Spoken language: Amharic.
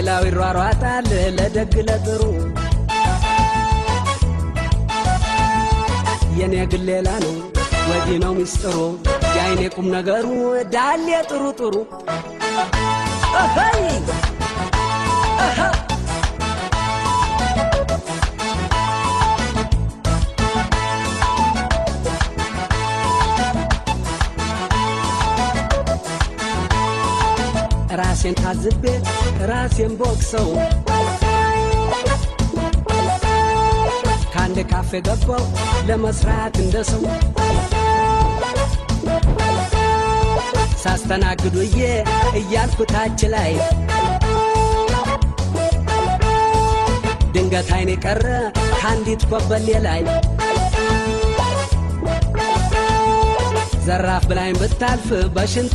ሌላው ይሯሯጣል ለደግ ለጥሩ የኔ ግን ሌላ ነው ወዲህ ነው ሚስጥሩ የአይኔ ቁም ነገሩ ዳሌ ጥሩ ጥሩ አሃይ አሃ ራሴን ታዝቤ ራሴን ቦክሰው ካንደ ካፌ ገባው ለመስራት እንደሰው ሳስተናግዱዬ እያልኩ ታች ላይ ድንገት አይኔ ቀረ ካንዲት ኮበሌ ላይ ዘራፍ ብላኝ ብታልፍ በሽንጥ